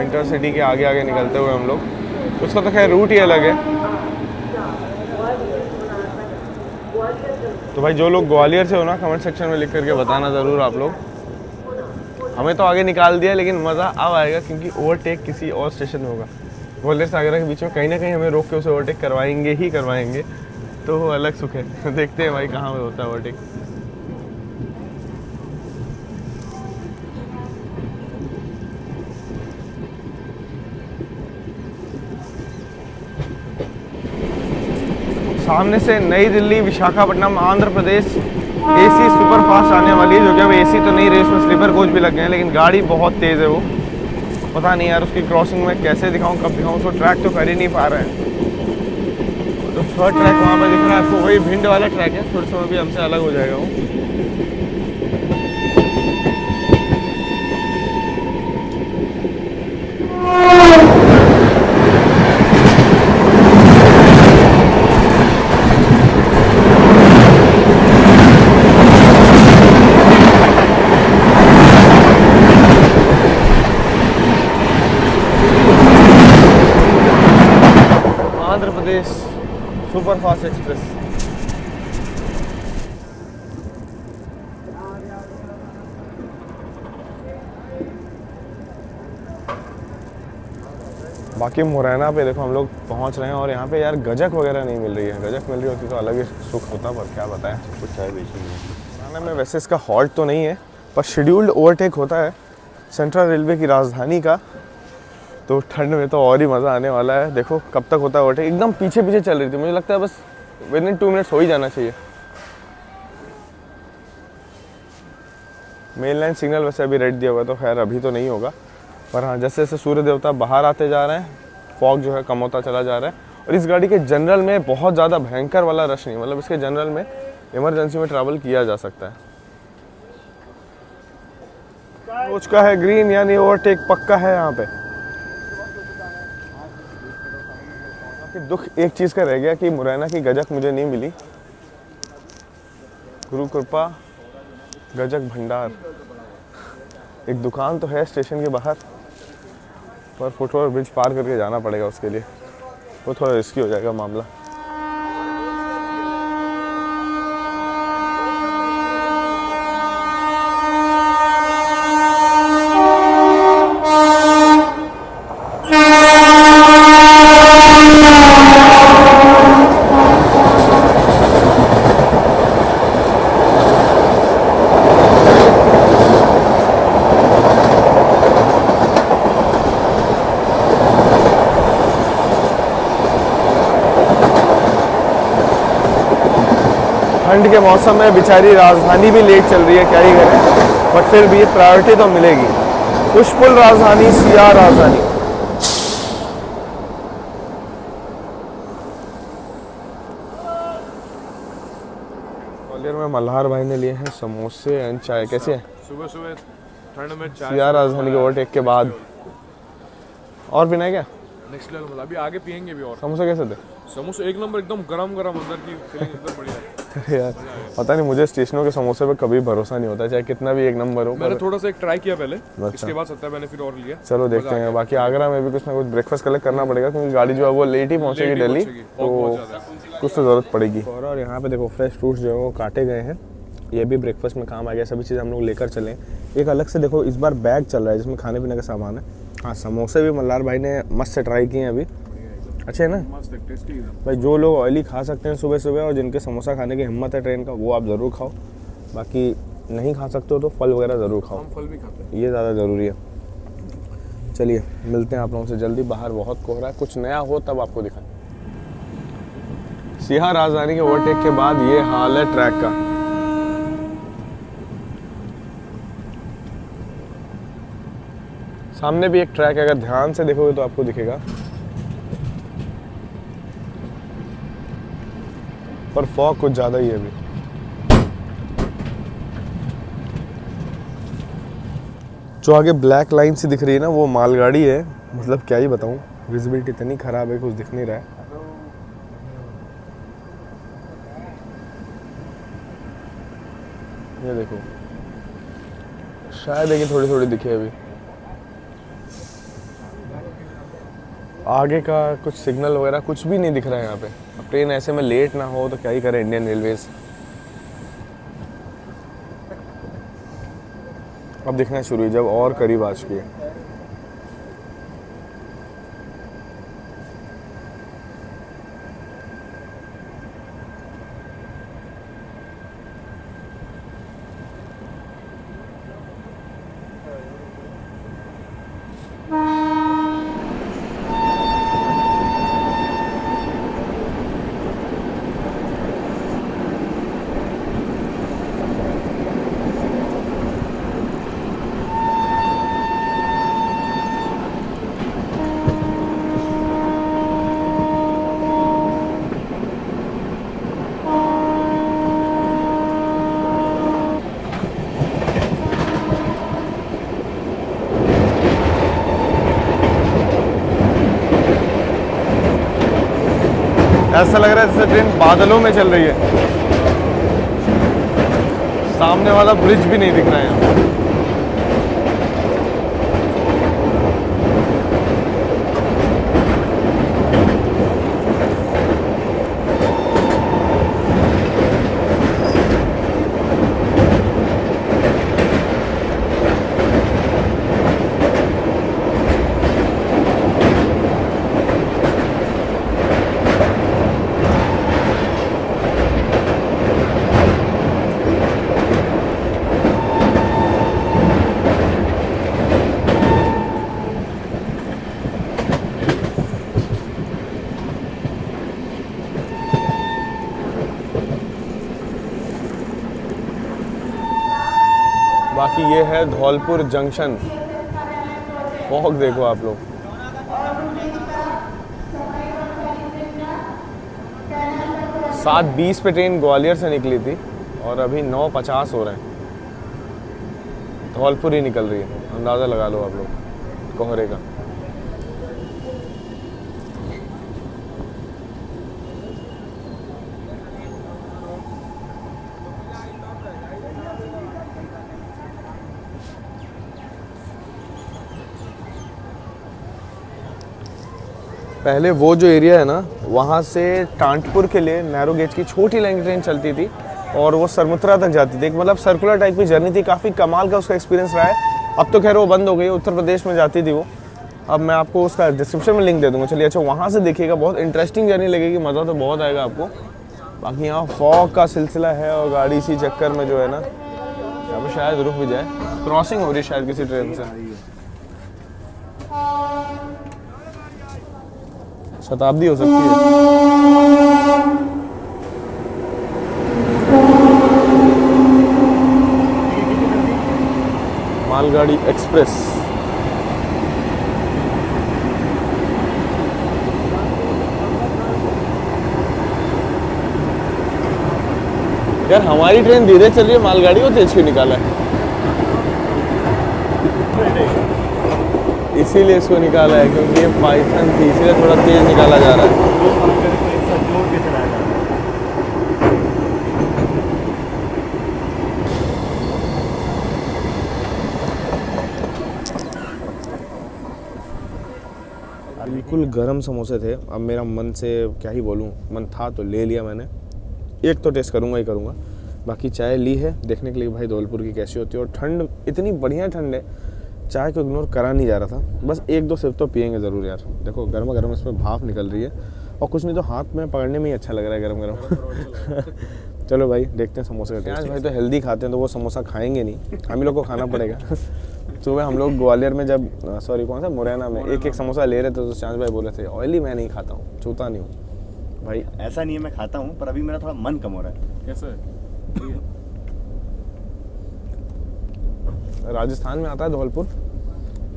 इंटरसिटी के आगे आगे निकलते हुए हम लोग। उसका तो खैर रूट ही अलग है। तो भाई जो लोग ग्वालियर से हो ना, कमेंट सेक्शन में लिख करके बताना ज़रूर आप लोग। हमें तो आगे निकाल दिया, लेकिन मज़ा अब आएगा क्योंकि ओवरटेक किसी और स्टेशन में होगा। ग्वालियर से आगरा के बीच में कहीं ना कहीं हमें रोक के उसे ओवरटेक करवाएंगे ही करवाएंगे, तो वो अलग सुख है। देखते हैं भाई कहाँ पे होता है ओवरटेक। सामने से नई Delhi Visakhapatnam Andhra Pradesh AC super fast आने वाली है, जो कि अब एसी तो नहीं रही, उसमें स्लीपर कोच भी लग गए हैं, लेकिन गाड़ी बहुत तेज़ है। वो पता नहीं यार उसकी क्रॉसिंग में कैसे दिखाऊं, कब दिखाऊं, उसको ट्रैक तो कर ही नहीं पा रहे हैं। तो थर्ड ट्रैक वहाँ पर दिख रहा है आपको, वही भिंड वाला ट्रैक है। थोड़े समय भी हमसे अलग हो जाएगा वो। Andhra Pradesh super fast express. बाकी मुरैना पे देखो हम लोग पहुंच रहे हैं और यहाँ पे यार गजक वगैरह नहीं मिल रही है। गजक मिल रही होती तो अलग ही सुख होता, पर क्या बताएं, कुछ चाय बेची नहीं। मुरैना में वैसे इसका हॉल्ट तो नहीं है, पर शेड्यूल्ड ओवरटेक होता है सेंट्रल रेलवे की राजधानी का। तो ठंड में तो और ही मज़ा आने वाला है। देखो कब तक होता है ओवरटेक। एकदम पीछे पीछे चल रही थी, मुझे लगता है बस विदिन 2 मिनट्स हो ही जाना चाहिए। मेन लाइन सिग्नल वैसे अभी रेड दिया हुआ है, तो खैर अभी तो नहीं होगा। पर हाँ, जैसे जैसे सूर्य देवता बाहर आते जा रहे हैं, फॉग जो है कम होता चला जा रहा है। और इस गाड़ी के जनरल में बहुत ज़्यादा भयंकर वाला रश नहीं, मतलब इसके जनरल में इमरजेंसी में ट्रैवल किया जा सकता है। सोच का है ग्रीन, यानी ओवरटेक पक्का है यहाँ पे। दुख एक चीज़ का रह गया कि मुरैना की गजक मुझे नहीं मिली। गुरु कृपा गजक भंडार, एक दुकान तो है स्टेशन के बाहर, पर फुटओवर ब्रिज पार करके जाना पड़ेगा उसके लिए। वो थोड़ा रिस्की हो जाएगा मामला। ठंड के मौसम में बेचारी राजधानी भी लेट चल रही है, क्या ही करें, बट फिर भी प्रायोरिटी तो मिलेगी। पुष्पुल राजधानी, सियार राजधानी। ग्वालियर में मल्हार भाई ने लिए हैं समोसे एंड चाय। कैसे है? सुबह सुबह ठंड में चाय, सियार राजधानी के ओवरटेक के बाद और भी नहीं क्या? Next level. मतलब अभी आगे पियेंगे भी। और समोसे कैसे थे? समोसे एक नंबर, एकदम गरम गरम, अंदर की फीलिंग एकदम बढ़िया है। अरे यार पता नहीं, मुझे स्टेशनों के समोसे पे कभी भरोसा नहीं होता, चाहे कितना भी एक नंबर हो। मैंने थोड़ा सा एक ट्राई किया पहले, अच्छा। इसके बाद 70 मैंने फिर और लिया। चलो देखते हैं। बाकी आगरा में भी कुछ ना कुछ ब्रेकफास्ट कलेक्ट करना पड़ेगा, क्योंकि गाड़ी जो है वो लेट ही पहुंचेगी दिल्ली, तो कुछ तो ज़रूरत पड़ेगी। और यहाँ पे देखो फ्रेश फ्रूट्स जो है वो काटे गए हैं, ये भी ब्रेकफास्ट में काम आ गया। सभी चीज़ें हम लोग लेकर चलें। एक अलग से देखो इस बार बैग चल रहा है जिसमें खाने पीने का सामान है। हाँ, समोसे भी मल्हार भाई ने मस्त से ट्राई किए हैं अभी, अच्छे है ना भाई। जो लोग ऑयली खा सकते हैं सुबह सुबह और जिनके समोसा खाने की हिम्मत है ट्रेन का, वो आप ज़रूर खाओ। बाकी नहीं खा सकते हो तो फल वगैरह ज़रूर खाओ, हम फल भी खाते हैं, ये ज़्यादा ज़रूरी है। चलिए मिलते हैं आप लोगों से जल्दी। बाहर बहुत कोहरा है, कुछ नया हो तब आपको दिखाएं। सियार राजधानी के ओवरटेक के बाद ये हाल है ट्रैक का। सामने भी एक ट्रैक है, अगर ध्यान से देखोगे तो आपको दिखेगा। पर फॉग कुछ ज़्यादा ही है अभी। जो आगे ब्लैक लाइन सी दिख रही है ना, वो मालगाड़ी है। मतलब क्या ही बताऊँ, विजिबिलिटी इतनी ख़राब है, कुछ दिख नहीं रहा है। ये देखो, शायद है कि थोड़ी थोड़ी दिखे अभी। आगे का कुछ सिग्नल वगैरह कुछ भी नहीं दिख रहा है यहाँ पे। अब ट्रेन ऐसे में लेट ना हो तो क्या ही करे इंडियन रेलवेज। अब दिखना शुरू हुई जब और करीब आ चुकी है। ऐसा लग रहा है जैसे ट्रेन बादलों में चल रही है। सामने वाला ब्रिज भी नहीं दिख रहा है यहाँ। बाकी ये है धौलपुर जंक्शन। फॉग देखो आप लोग। सात 20 पे ट्रेन ग्वालियर से निकली थी और अभी 9:50 हो रहे हैं। धौलपुर ही निकल रही है, अंदाज़ा लगा लो आप लोग कोहरे का। पहले वो जो एरिया है ना, वहाँ से टांटपुर के लिए नैरो गेज की छोटी लाइन की ट्रेन चलती थी और वो सरमुत्रा तक जाती थी। एक मतलब सर्कुलर टाइप की जर्नी थी, काफ़ी कमाल का उसका एक्सपीरियंस रहा है। अब तो खैर वो बंद हो गई, उत्तर प्रदेश में जाती थी वो। अब मैं आपको उसका डिस्क्रिप्शन में लिंक दे दूँगा। चलिए अच्छा, वहाँ से देखिएगा, बहुत इंटरेस्टिंग जर्नी लगेगी, मज़ा तो बहुत आएगा आपको। बाकी यहाँ फॉग का सिलसिला है और गाड़ी इसी चक्कर में जो है ना, यहाँ पर शायद रुक भी जाए। क्रॉसिंग हो रही है शायद किसी ट्रेन से। शताब्दी हो सकती है। मालगाड़ी एक्सप्रेस। यार हमारी ट्रेन धीरे चल रही है, मालगाड़ी को तेज क्यों निकाला है? इसीलिए इसको निकाला है क्योंकि ये पाइथन थी, इसलिए थोड़ा तेज निकाला जा रहा है। बिल्कुल गरम समोसे थे। अब मेरा मन से क्या ही बोलूँ, मन था तो ले लिया मैंने। एक तो टेस्ट करूँगा ही करूँगा। बाकी चाय ली है देखने के लिए भाई धौलपुर की कैसी होती है। और ठंड, इतनी बढ़िया ठंड है, चाय को इग्नोर करा नहीं जा रहा था। बस 1-2 सिप तो पियेंगे ज़रूर यार। देखो गर्मा गर्म इसमें भाप निकल रही है और कुछ नहीं तो हाथ में पकड़ने में ही अच्छा लग रहा है गरम गरम। चलो भाई देखते हैं समोसे का टेस्ट। भाई तो हेल्दी खाते हैं तो वो समोसा खाएंगे नहीं, हम ही लोग को खाना पड़ेगा। सुबह हम लोग ग्वालियर में जब कौन सा मुरैना में एक समोसा ले रहे थे तो चांद भाई बोले थे ऑयली मैं नहीं खाता हूँ, छूता नहीं हूँ। भाई ऐसा नहीं है, मैं खाता हूँ पर अभी मेरा थोड़ा मन कम हो रहा है। कैसा है? राजस्थान में आता है धौलपुर,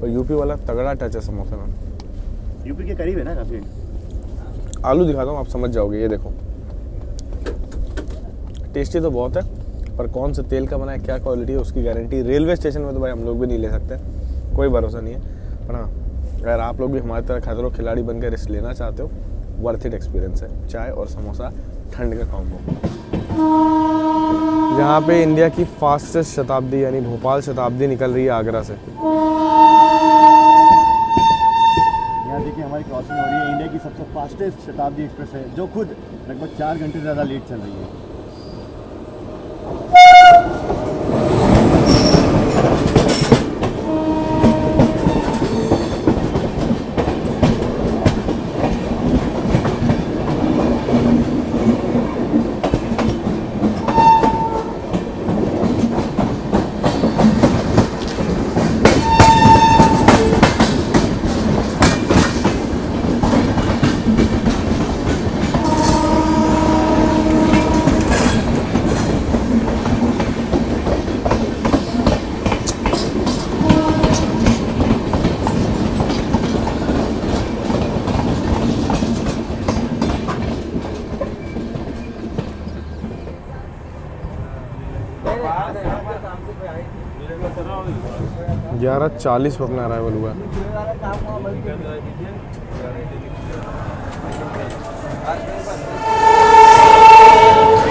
और यूपी वाला तगड़ा टच है समोसे में। यूपी के करीब है ना काफी। आलू दिखाता हूँ आप समझ जाओगे। ये देखो टेस्टी तो बहुत है, पर कौन से तेल का बना है, क्या क्वालिटी है, उसकी गारंटी रेलवे स्टेशन में तो भाई हम लोग भी नहीं ले सकते, कोई भरोसा नहीं है। पर हाँ, अगर आप लोग भी हमारी तरह खतरों खिलाड़ी बनकर रिस्क लेना चाहते हो, वर्थ इट एक्सपीरियंस है। चाय और समोसा ठंड का कॉम्बो। यहाँ पे इंडिया की फास्टेस्ट शताब्दी यानी भोपाल शताब्दी निकल रही है आगरा से। यहाँ देखिए हमारी क्रॉसिंग हो रही है, इंडिया की सबसे फास्टेस्ट शताब्दी एक्सप्रेस है, जो खुद लगभग 4 घंटे से ज़्यादा लेट चल रही है। ग्यारह 40 पर अपना अराइवल हुआ।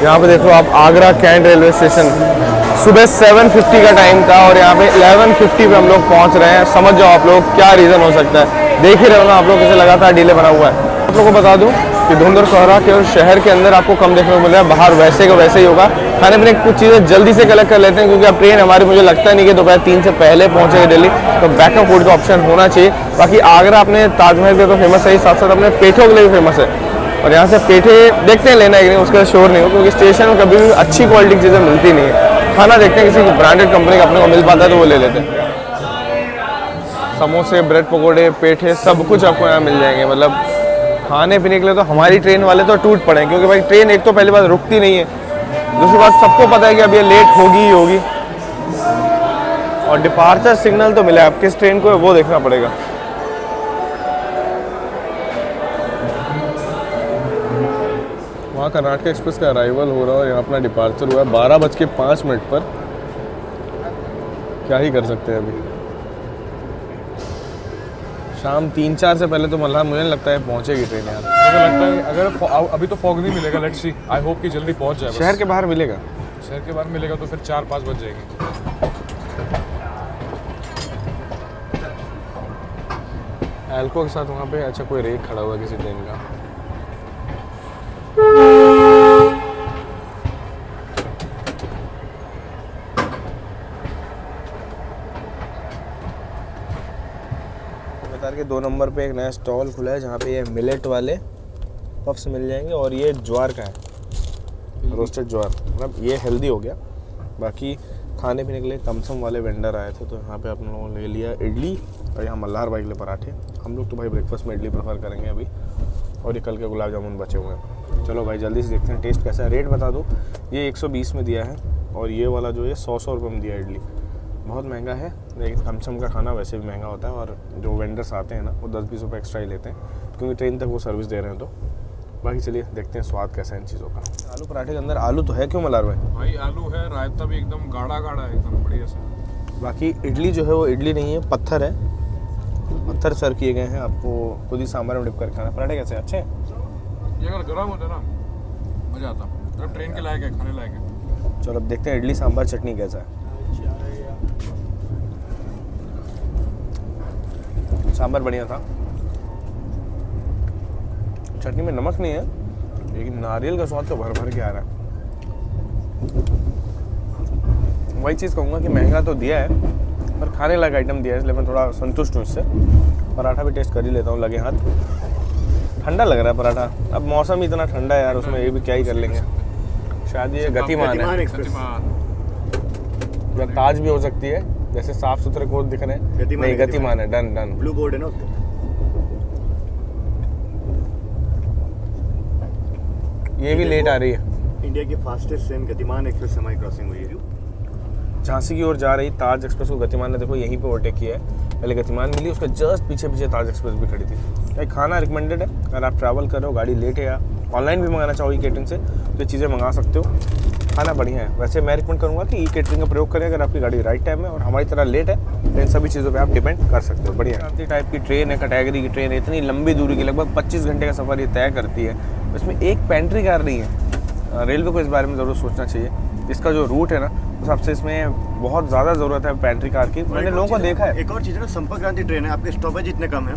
यहाँ पे देखो आप आगरा कैंट रेलवे स्टेशन, सुबह 7:50 का टाइम था और यहाँ पे 11:50 पे हम लोग पहुँच रहे हैं। समझ जाओ आप लोग क्या रीज़न हो सकता है, देख ही रहे हो ना आप लोग कैसे लगातार डिले बना हुआ है। आप लोगों को बता दूँ कि धुंध और कोहरा केवल शहर के अंदर आपको कम देखने को मिल रहा है, बाहर वैसे का वैसे ही होगा। खाने पीने की कुछ चीज़ें जल्दी से कलेक्ट कर लेते हैं क्योंकि अब ट्रेन हमारी मुझे लगता नहीं कि दोपहर 3 से पहले पहुँचेगी दिल्ली, तो बैकअप फूड का ऑप्शन होना चाहिए। बाकी आगरा अपने ताजमहल के तो फेमस है ही, साथ साथ अपने पेठों के लिए भी फेमस है। और यहाँ से पेठे देखते हैं लेना है कि नहीं, उसका श्योर नहीं हो क्योंकि स्टेशन में कभी भी अच्छी क्वालिटी की चीज़ें मिलती नहीं है। खाना देखते हैं किसी ब्रांडेड कंपनी का अपने को मिल पाता है तो वो ले लेते हैं। समोसे, ब्रेड पकौड़े, पेठे सब कुछ आपको यहाँ मिल जाएंगे। मतलब खाने पीने के लिए तो हमारी ट्रेन वाले तो टूट पड़े क्योंकि भाई ट्रेन एक तो पहली बात रुकती नहीं है, दूसरी बात सबको पता है कि अब ये लेट होगी ही होगी। और डिपार्चर सिग्नल तो मिला है, अब किस ट्रेन को है वो देखना पड़ेगा। वहाँ कर्नाटक एक्सप्रेस का अराइवल हो रहा है और यहाँ अपना डिपार्चर हुआ है 12:05 पर। क्या ही कर सकते हैं अभी, शाम 3-4 से पहले तो मतलब मुझे नहीं लगता है पहुँचेगी ट्रेन यार। मुझे लगता है अगर अभी तो फॉग नहीं मिलेगा, लेट्स सी, आई होप कि जल्दी पहुंच जाए। शहर के बाहर मिलेगा, शहर के बाहर मिलेगा तो फिर 4-5 बज जाएगी। एल्को के साथ वहाँ पे अच्छा कोई रेक खड़ा हुआ किसी ट्रेन का। बता के 2 नंबर पे एक नया स्टॉल खुला है जहाँ पे ये मिलेट वाले पफ्स मिल जाएंगे और ये ज्वार का है, रोस्टेड ज्वार, मतलब ये हेल्दी हो गया। बाकी खाने पीने के लिए कमसम वाले वेंडर आए थे तो यहाँ पे आप लोगों ने ले लिया इडली और यहाँ मल्हार भाई के लिए पराठे। हम लोग तो भाई ब्रेकफास्ट में इडली प्रेफर करेंगे अभी, और ये कल के गुलाब जामुन बचे हुए हैं। चलो भाई जल्दी से देखते हैं टेस्ट कैसा है। रेट बता दो, ये 120 में दिया है और ये वाला जो है 100 रुपये में दिया है इडली। बहुत महंगा है लेकिन कमसम का खाना वैसे भी महंगा होता है और जो वेंडर्स आते हैं ना वो 10-20 रुपये एक्स्ट्रा ही लेते हैं क्योंकि ट्रेन तक वो सर्विस दे रहे हैं। तो बाकी चलिए देखते हैं स्वाद कैसा है इन चीज़ों का। आलू पराठे के अंदर आलू तो है क्यों मल्हार भाई? भाई आलू है, रायता भी एकदम गाढ़ा गाढ़ा है, एकदम बढ़िया से। बाकी इडली जो है वो इडली नहीं है, पत्थर है, पत्थर सर्व किए गए हैं, आपको खुद ही सांभर में डिप कर खाना। पराठे कैसे अच्छे हैं? ये अगर गर्म होता ना मज़ा आता, मतलब ट्रेन के लायक है, खाने लायक है। चलो अब देखते हैं इडली सांभर चटनी कैसा है। सांभर बढ़िया था, चटनी में नमक नहीं है लेकिन नारियल का स्वाद तो भर भर के आ रहा है। वही चीज़ कहूँगा कि महंगा तो दिया है पर खाने लायक आइटम दिया है, इसलिए मैं थोड़ा संतुष्ट हूँ इससे। पराठा भी टेस्ट कर ही लेता हूँ लगे हाथ। ठंडा लग रहा है पराठा, अब मौसम ही इतना ठंडा है यार, उसमें ये भी क्या ही कर लेंगे। शायद ये गतिमान है या ताज भी हो सकती है, जैसे साफ सुथरे कोच दिख रहे हैं। नहीं गतिमान है, डन डन। ब्लू बोर्ड है ना उसके। ये भी लेट आ रही है। इंडिया की फास्टेस्ट ट्रेन गतिमान एक्सप्रेस हमारी क्रॉसिंग हुई है। झांसी की ओर जा रही ताज एक्सप्रेस को गतिमान ने देखो यहीं पे ओवरटेक किया है। पहले गतिमान मिली, उसके जस्ट पीछे पीछे ताज एक्सप्रेस भी खड़ी थी। भाई खाना रिकमेंडेड है, अगर आप ट्रैवल कर रहे हो, गाड़ी लेट है या ऑनलाइन भी मंगाना चाहोगे कैटरिंग से तो ये चीज़ें मंगा सकते हो। खाना बढ़िया है। वैसे मैं रिकमेंड करूँगा कि ई केटरिंग का प्रयोग करें अगर आपकी गाड़ी राइट टाइम में और हमारी तरह लेट है, तो इन सभी चीज़ों पे आप डिपेंड कर सकते हो। बढ़िया क्रांति टाइप की ट्रेन है, कैटेगरी की ट्रेन है, इतनी लंबी दूरी की लगभग 25 घंटे का सफ़र ये तय करती है। इसमें एक पेंट्री कार नहीं है। रेलवे को इस बारे में ज़रूर सोचना चाहिए। इसका जो रूट है ना, उस हिसाब से इसमें बहुत ज़्यादा ज़रूरत है पेंट्री कार की। मैंने लोगों को देखा है। एक और चीज़ है ना, संपर्क क्रांति ट्रेन है, आपके स्टॉपेज इतने कम है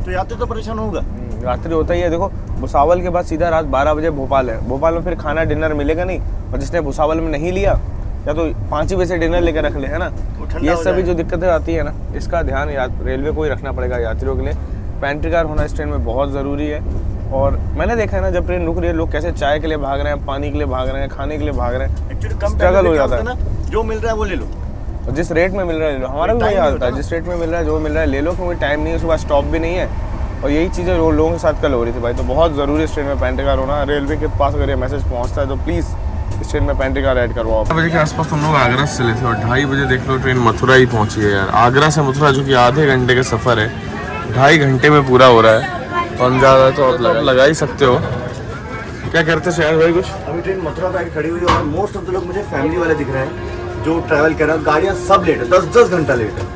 तो यात्री तो परेशान होगा। रात्रि होता ही है। देखो भुसावल के बाद सीधा रात 12 बजे भोपाल है। भोपाल में फिर खाना डिनर मिलेगा नहीं, और जिसने भुसावल में नहीं लिया या तो 5 ही बजे से डिनर लेकर रख ले, है ना। ये सभी जो दिक्कतें आती है ना, इसका ध्यान रेलवे को ही रखना पड़ेगा यात्रियों के लिए। पेंट्री कार होना इस ट्रेन में बहुत ज़रूरी है। और मैंने देखा है ना, जब ट्रेन रुक रही है लोग कैसे चाय के लिए भाग रहे हैं, पानी के लिए भाग रहे हैं, खाने के लिए भाग रहे हैं। एक्चुअली कम स्ट्रगल हो जाता है ना, जो मिल रहा है वो ले लो, और जिस रेट में मिल रहा है ले लो। हमारा भी वही हाल था, जिस रेट में मिल रहा है जो मिल रहा है ले लो, क्योंकि टाइम नहीं है, उसके बाद स्टॉप भी नहीं है। और यही चीज़ें लोगों के साथ कल हो रही थी भाई। तो बहुत ज़रूरी है इस ट्रेन में पेंट्री कार होना। रेलवे के पास अगर ये मैसेज पहुँचता है तो प्लीज़ इस ट्रेन में पेंट्री कार ऐड करवाओ। 12 बजे के आसपास हम लोग आगरा से चले थे और 2:30 बजे देख लो ट्रेन मथुरा ही पहुंची है यार। आगरा से मथुरा जो कि आधे घंटे का सफ़र है, 2.5 घंटे में पूरा हो रहा है। और ज़्यादा तो आप लगा ही सकते हो। क्या करते शहर भाई कुछ? अभी ट्रेन मथुरा पे आके खड़ी हुई है और मोस्ट ऑफ द लोग मुझे फैमिली वाले दिख रहे हैं जो ट्रैवल कर रहे हैं। गाड़ियाँ सब लेट है, 10-10 घंटा लेट है।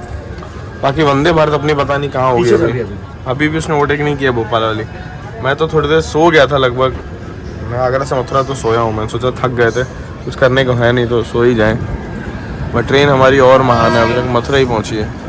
बाकी वंदे भारत अपनी पता नहीं कहाँ हो गई अभी भी उसने ओवरटेक नहीं किया भोपाल वाली। मैं तो थोड़ी देर सो गया था लगभग। मैं आगरा से मथुरा तो सोया हूँ। मैंने सोचा थक गए थे, कुछ करने को है नहीं तो सो ही जाएँ। बट ट्रेन हमारी और महान है, अभी तक मथुरा ही पहुँची है।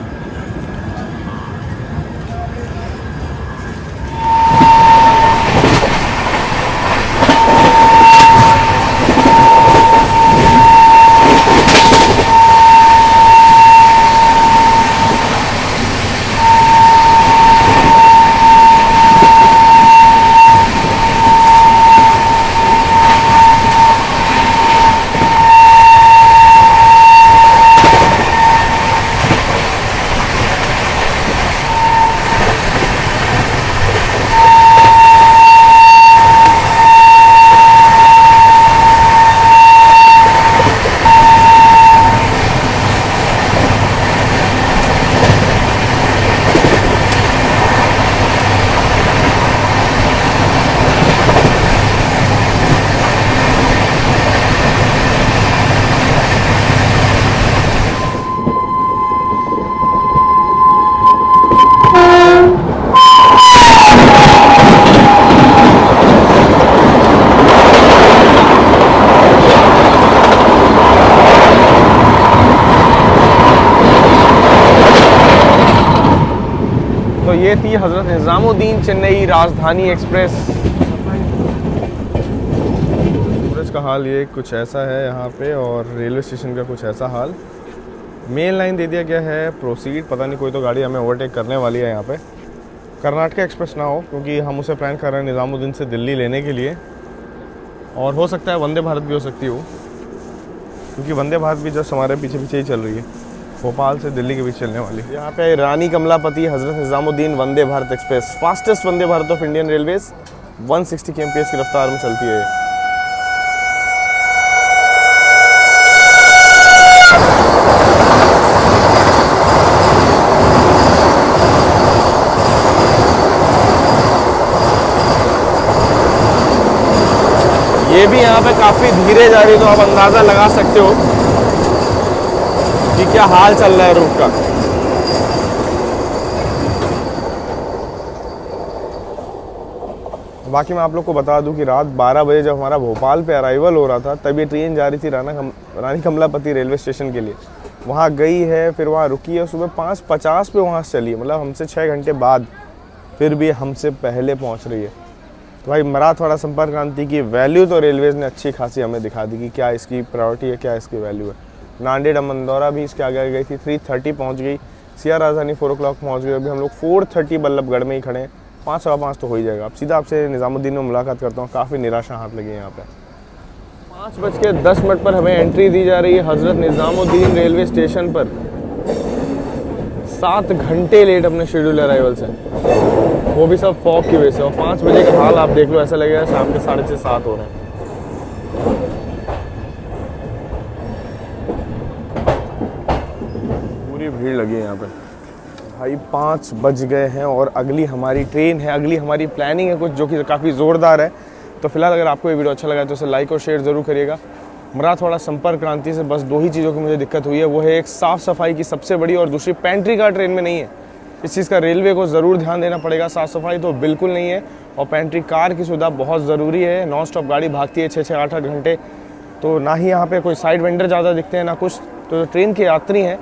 ये थी हज़रत निज़ामुद्दीन चेन्नई राजधानी एक्सप्रेस। सूरज का हाल ये कुछ ऐसा है यहाँ पे, और रेलवे स्टेशन का कुछ ऐसा हाल। मेन लाइन दे दिया गया है प्रोसीड। पता नहीं कोई तो गाड़ी हमें ओवरटेक करने वाली है यहाँ पे। कर्नाटक एक्सप्रेस ना हो, क्योंकि हम उसे प्लान कर रहे हैं निज़ामुद्दीन से दिल्ली लेने के लिए। और हो सकता है वंदे भारत भी हो सकती हो, क्योंकि वंदे भारत भी जस्ट हमारे पीछे पीछे ही चल रही है, भोपाल से दिल्ली के बीच चलने वाली। यहाँ पे Rani Kamlapati Hazrat Nizamuddin Vande Bharat express, fastest Vande Bharat of Indian railways, 160 kmph की रफ्तार में चलती है। ये भी यहाँ पे काफ़ी धीरे जा रही है, तो आप अंदाज़ा लगा सकते हो कि क्या हाल चल रहा है रूट का। बाकी मैं आप लोग को बता दूं कि रात 12 बजे जब हमारा भोपाल पे अराइवल हो रहा था, तब ये ट्रेन जा रही थी रानी कमलापति रेलवे स्टेशन के लिए। वहाँ गई है, फिर वहाँ रुकी है, सुबह 5:50 पे वहाँ से चली है, मतलब हमसे 6 घंटे बाद, फिर भी हमसे पहले पहुँच रही है। तो भाई मराठवाड़ा संपर्क क्रांति की वैल्यू तो रेलवेज़ ने अच्छी खासी हमें दिखा दी कि क्या इसकी प्रायोरिटी है, क्या इसकी वैल्यू है। नांदेड़ मंदौरा भी इसके आगे गई थी, 3:30 पहुँच गई। सिया राजधानी 4 o'clock पहुँच गई। अभी हम लोग 4:30 बल्लभगढ़ में ही खड़े हैं, 5:15 तो हो ही जाएगा। अब सीधा आपसे निज़ामुद्दीन में मुलाकात करता हूँ। काफ़ी निराशा हाथ लगी है यहाँ पे। 5:10 पर हमें एंट्री दी जा रही है हज़रत निज़ामुद्दीन रेलवे स्टेशन पर। 7 घंटे लेट अपने शेड्यूल अराइवल से, वो भी सब फॉग की वजह से। और 5 बजे का हाल आप देख लो, ऐसा लगेगा शाम के 6:30-7 हो रहे हैं। पूरी भीड़ लगी है यहाँ पे भाई। 5 बज गए हैं और अगली हमारी ट्रेन है, अगली हमारी प्लानिंग है कुछ, जो कि काफ़ी ज़ोरदार है। तो फिलहाल अगर आपको ये वीडियो अच्छा लगा तो इसे लाइक और शेयर ज़रूर करिएगा। मराठवाड़ा संपर्क क्रांति से बस 2 ही चीज़ों की मुझे दिक्कत हुई है, वो है एक साफ़ सफाई की सबसे बड़ी, और दूसरी पेंट्री कार ट्रेन में नहीं है। इस चीज़ का रेलवे को ज़रूर ध्यान देना पड़ेगा। साफ़ सफाई तो बिल्कुल नहीं है, और पेंट्री कार की सुविधा बहुत ज़रूरी है। नॉन स्टॉप गाड़ी भागती है 6-6, 8-8 घंटे, तो ना ही यहाँ पे कोई साइड वेंडर ज़्यादा दिखते हैं ना कुछ। तो ट्रेन के यात्री हैं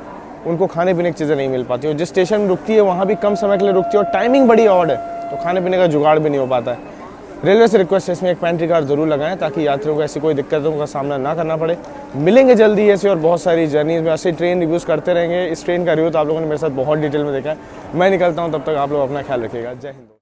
उनको खाने पीने की चीज़ें नहीं मिल पाती, और जिस स्टेशन में रुकती है वहाँ भी कम समय के लिए रुकती है, और टाइमिंग बड़ी ऑड है, तो खाने पीने का जुगाड़ भी नहीं हो पाता है। रेलवे से रिक्वेस्ट है इसमें एक पेंट्री कार जरूर लगाएं, ताकि यात्रियों को ऐसी कोई दिक्कतों का सामना ना करना पड़े। मिलेंगे जल्दी ऐसे और बहुत सारी जर्नीज में, ऐसे ट्रेन रिव्यूज़ करते रहेंगे। इस ट्रेन का रिव्यू तो आप लोगों ने मेरे साथ बहुत डिटेल में देखा है। मैं निकलता हूँ, तब तक आप लोग अपना ख्याल रखिएगा। जय हिंद।